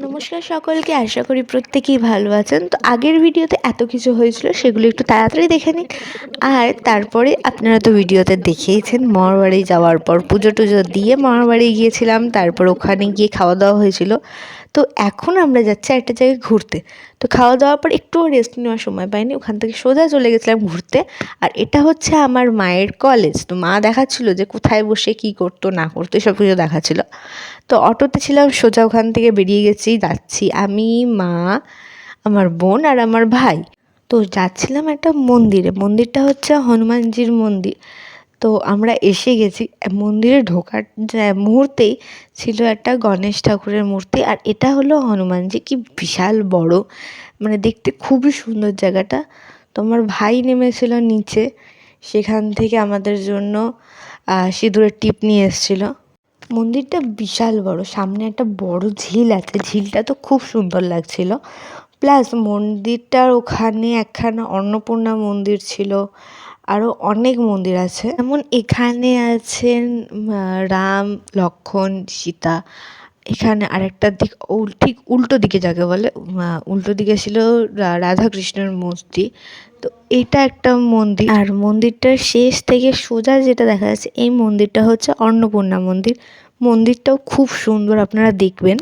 নমস্কার সকলকে, আশা করি প্রত্যেকেই ভালো আছেন। তো আগের ভিডিওতে এত কিছু হয়েছিল সেগুলো একটু তাড়াতাড়ি দেখে নিন। আর তারপরে আপনারা তো ভিডিওতে দেখেইছেন মামার যাওয়ার পর পুজো টুজো দিয়ে মামার গিয়েছিলাম, তারপর ওখানে গিয়ে খাওয়া দাওয়া হয়েছিল। তো এখন আমরা যাচ্ছি একটা জায়গায় ঘুরতে। তো খাওয়া দাওয়ার পর একটুও রেস্ট নেওয়ার সময় পাইনি, ওখান থেকে সোজা চলে গেছিলাম ঘুরতে। আর এটা হচ্ছে আমার মায়ের কলেজ। তো মা দেখাচ্ছিল যে কোথায় বসে কি করতো না করতো এসব কিছু দেখাচ্ছিল। তো অটোতে ছিলাম, সোজা ওখান থেকে বেরিয়ে যাচ্ছি আমি, মা, আমার বোন আর আমার ভাই। তো যাচ্ছিলাম একটা মন্দিরে, মন্দিরটা হচ্ছে হনুমানজির মন্দির। তো আমরা এসে গেছি, মন্দিরে ঢোকার মুহূর্তেই ছিল একটা গণেশ ঠাকুরের মূর্তি, আর এটা হলো হনুমানজি। কি বিশাল বড়, মানে দেখতে খুবই সুন্দর জায়গাটা। তো আমার ভাই নেমেছিল নিচে, সেখান থেকে আমাদের জন্য সিঁদুরের টিপ নিয়ে এসেছিলো। মন্দিরটা বিশাল বড়, সামনে একটা বড় ঝিল আছে, ঝিলটা তো খুব সুন্দর লাগছিল। প্লাস মন্দিরটার ওখানে একখানা অন্নপূর্ণা মন্দির ছিল, আরও অনেক মন্দির আছে। যেমন এখানে আছেন রাম, লক্ষ্মণ, সীতা। এখানে আরেকটা দিক ঠিক উল্টো দিকে যাকে বলে, উল্টো দিকে ছিল রাধাকৃষ্ণের মূর্তি। তো এটা একটা মন্দির। আর মন্দিরটার শেষ থেকে সোজা যেটা দেখা যাচ্ছে, এই মন্দিরটা হচ্ছে অন্নপূর্ণা মন্দির। মন্দিরটাও খুব সুন্দর, আপনারা দেখবেন।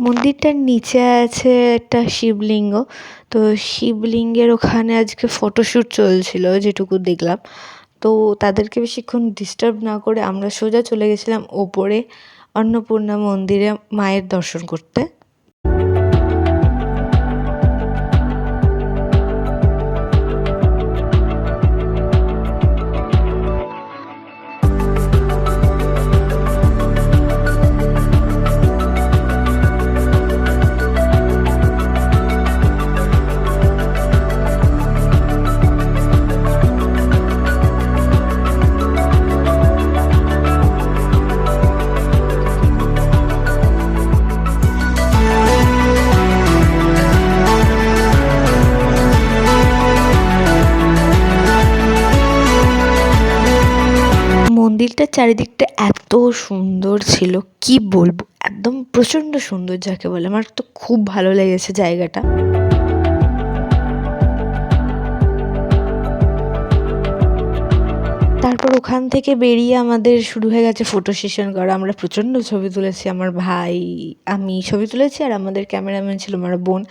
মন্দিরটার নিচে আছে একটা শিবলিঙ্গ। তো শিবলিঙ্গের ওখানে আজকে ফটোশ্যুট চলছিল যেটুকু দেখলাম। তো তাদেরকে বেশিক্ষণ ডিস্টার্ব না করে আমরা সোজা চলে গেছিলাম ওপরে অন্নপূর্ণা মন্দিরে মায়ের দর্শন করতে। মন্দিরটার চারিদিকটা এত সুন্দর ছিল, কি বলবো, একদম প্রচণ্ড সুন্দর যাকে বলে। আমার তো খুব ভালো লেগেছে জায়গাটা। তারপর ওখান থেকে বেরিয়ে আমাদের শুরু হয়ে গেছে ফটো সেশন করা। আমরা প্রচণ্ড ছবি তুলেছি, আমার ভাই, আমি ছবি তুলেছি, আর আমাদের ক্যামেরাম্যান ছিল আমার বোন।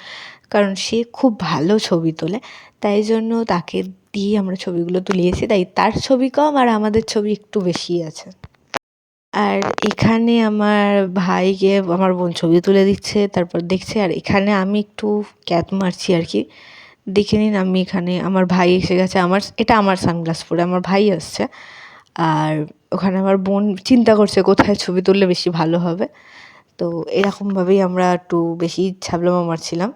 কারণ সে খুব ভালো ছবি তোলে, তাই জন্য তাকে দিয়ে আমরা ছবিগুলো তুলিয়েছি। তাই তার ছবি কম আর আমাদের ছবি একটু বেশি আছে। আর এখানে আমার ভাইকে আমার বোন ছবি তুলে দিচ্ছে, তারপর দেখছে। আর এখানে আমি একটু ক্যাপ মারছি আর কি। দেখে নিন, আমি এখানে, আমার ভাই এসে গেছে, এটা আমার সানগ্লাস পরে আমার ভাই আসছে। আর ওখানে আমার বোন চিন্তা করছে কোথায় ছবি তুললে বেশি ভালো হবে। তো এরকমভাবেই আমরা একটু বেশি ছ্যাবলামো মারছিলাম।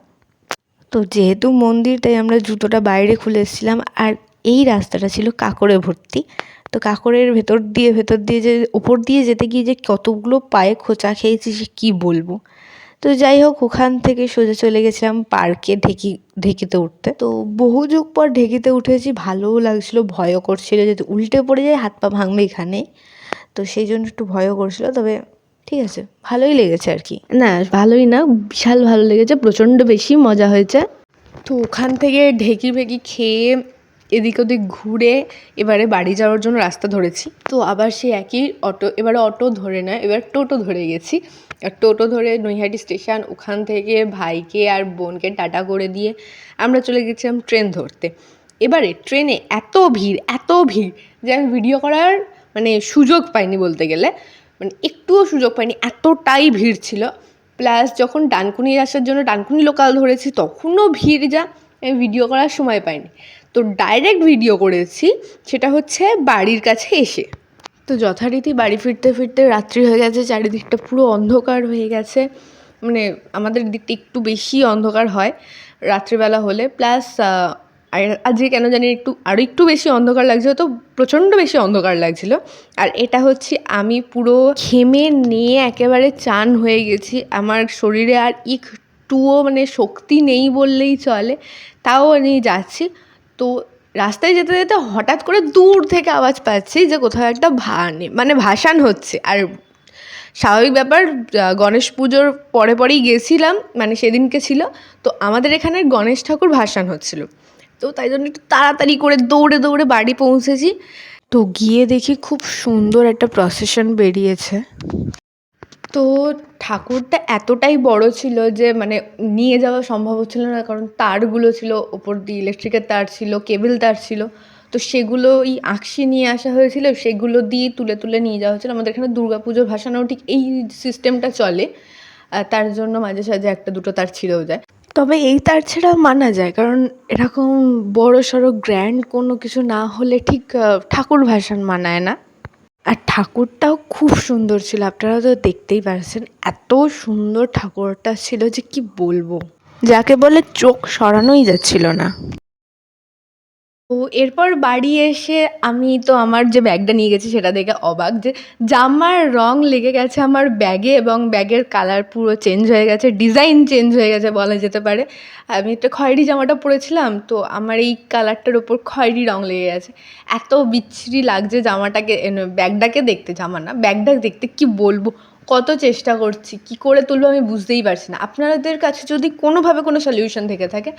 তো যেহেতু মন্দির, তাই আমরা জুতোটা বাইরে খুলে এসেছিলাম। আর এই রাস্তাটা ছিল কাঁকড়ে ভর্তি। তো কাঁকড়ের ভেতর দিয়ে যে ওপর দিয়ে যেতে গিয়ে যে কতগুলো পায়ে খোঁচা খেয়েছি সে কী বলবো। তো যাই হোক, ওখান থেকে সোজা চলে গেছিলাম পার্কে ঢেকিতে উঠতে। তো বহু যুগ পর ঢেকিতে উঠেছি, ভালোও লাগছিলো, ভয়ও করছিল যদি উল্টে পড়ে যায়, হাত পা ভাঙবে এখানে। তো সেই জন্য একটু ভয়ও করছিল, তবে ঠিক আছে, ভালোই লেগেছে আর কি। না, ভালোই না, বিশাল ভালো লেগেছে, প্রচণ্ড বেশি মজা হয়েছে। তো ওখান থেকে ঢেকি ভেকি খেয়ে এদিক ওদিক ঘুরে এবারে বাড়ি যাওয়ার জন্য রাস্তা ধরেছি। তো আবার সেই একই অটো, এবারে অটো ধরে নয়, এবার টোটো ধরে গেছি। আর টোটো ধরে নৈহাটি স্টেশন, ওখান থেকে ভাইকে আর বোনকে টাটা করে দিয়ে আমরা চলে গেছিলাম ট্রেন ধরতে। এবারে ট্রেনে এত ভিড় যে আমি ভিডিও করার সুযোগ পাইনি বলতে গেলে, একটুও সুযোগ পাইনি, এতটাই ভিড় ছিল। প্লাস যখন ডানকুনি আসার জন্য ডানকুনি লোকাল ধরেছি, তখনও ভিড়, যা আমি ভিডিও করার সময় পাইনি। তো ডাইরেক্ট ভিডিও করেছি, সেটা হচ্ছে বাড়ির কাছে এসে। তো যথারীতি বাড়ি ফিরতে ফিরতে রাত্রি হয়ে গেছে, চারিদিকটা পুরো অন্ধকার হয়ে গেছে। আমাদের দিকটা একটু বেশি অন্ধকার হয় রাত্রিবেলা হলে। প্লাস আজকে কেন জানি আরও একটু বেশি অন্ধকার লাগছিলো, তো প্রচণ্ড বেশি অন্ধকার লাগছিলো। আর এটা হচ্ছে আমি পুরো ঘেমে নিয়ে একেবারে চান হয়ে গেছি, আমার শরীরে আর একটুও মানে শক্তি নেই বললেই চলে, তাও আমি যাচ্ছি। তো রাস্তায় যেতে যেতে হঠাৎ করে দূর থেকে আওয়াজ পাচ্ছি যে কোথাও একটা মানে ভাসান হচ্ছে। আর স্বাভাবিক ব্যাপার, গণেশ পুজোর পরে পরেই গেছিলাম, মানে সেদিনকে ছিল। তো আমাদের এখানে গণেশ ঠাকুর ভাসান হচ্ছিল, তো তাই জন্য একটু তাড়াতাড়ি করে দৌড়ে দৌড়ে বাড়ি পৌঁছেছি। তো গিয়ে দেখি খুব সুন্দর একটা প্রসেশন বেরিয়েছে। তো ঠাকুরটা এতটাই বড় ছিল যে মানে নিয়ে যাওয়া সম্ভব হচ্ছিল না, কারণ তারগুলো ছিল ওপর দিয়ে, ইলেকট্রিকের তার ছিল, কেবল তার ছিল। তো সেগুলোই আঁকশি নিয়ে আসা হয়েছিল, সেগুলো দিয়ে তুলে তুলে নিয়ে যাওয়া হচ্ছিলো। আমাদের এখানে দুর্গাপুজোর ভাসানেও ঠিক এই সিস্টেমটা চলে, তার জন্য মাঝে সাঝে একটা দুটো তার ছিঁড়েও যায়। তবে এই তার ছেড়া মানা যায়, কারণ এরকম বড় সড়ো গ্র্যান্ড কোনো কিছু না হলে ঠিক ঠাকুর ভাসান মানায় না। আর ঠাকুরটাও খুব সুন্দর ছিল, আপনারা তো দেখতেই পারছেন, এত সুন্দর ঠাকুরটা ছিল যে কি বলবো, যাকে বলে চোখ সরানোই যাচ্ছিল না। তো এরপর বাড়ি এসে আমি তো আমার যে ব্যাগটা নিয়ে গেছি সেটা দেখে অবাক, যে জামার রং লেগে গেছে আমার ব্যাগে, এবং ব্যাগের কালার পুরো চেঞ্জ হয়ে গেছে, ডিজাইন চেঞ্জ হয়ে গেছে বলা যেতে পারে। আমি একটা খয়েরি জামাটা পরেছিলাম, তো আমার এই কালারটার ওপর খয়েরি রং লেগে গেছে। এত বিচ্ছিরি লাগছে জামাটাকে, ব্যাগটাকে দেখতে, জামা না ব্যাগটা দেখতে, কি বলবো। কত চেষ্টা করছি, কি করে তুলবো আমি বুঝতেই পারছি না। আপনাদের কাছে যদি কোনোভাবে কোনো সলিউশন থেকে থাকে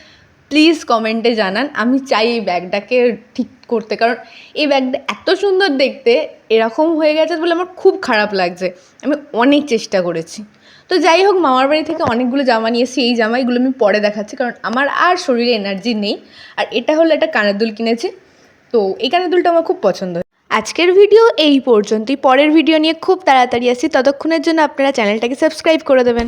প্লিজ কমেন্টে জানান, আমি চাই এই ব্যাগটাকে ঠিক করতে, কারণ এই ব্যাগটা এত সুন্দর দেখতে, এরকম হয়ে গেছে বলে আমার খুব খারাপ লাগছে। আমি অনেক চেষ্টা করেছি। তো যাই হোক, মামার বাড়ি থেকে অনেকগুলো জামা নিয়ে এসেছি, এই জামাইগুলো আমি পরে দেখাচ্ছি, কারণ আমার আর শরীরে এনার্জি নেই। আর এটা হলো একটা কানের দুল কিনেছি, তো এই কানের দুলটা আমার খুব পছন্দ। আজকের ভিডিও এই পর্যন্তই, পরের ভিডিও নিয়ে খুব তাড়াতাড়ি আসছি, ততক্ষণের জন্য আপনারা চ্যানেলটাকে সাবস্ক্রাইব করে দেবেন।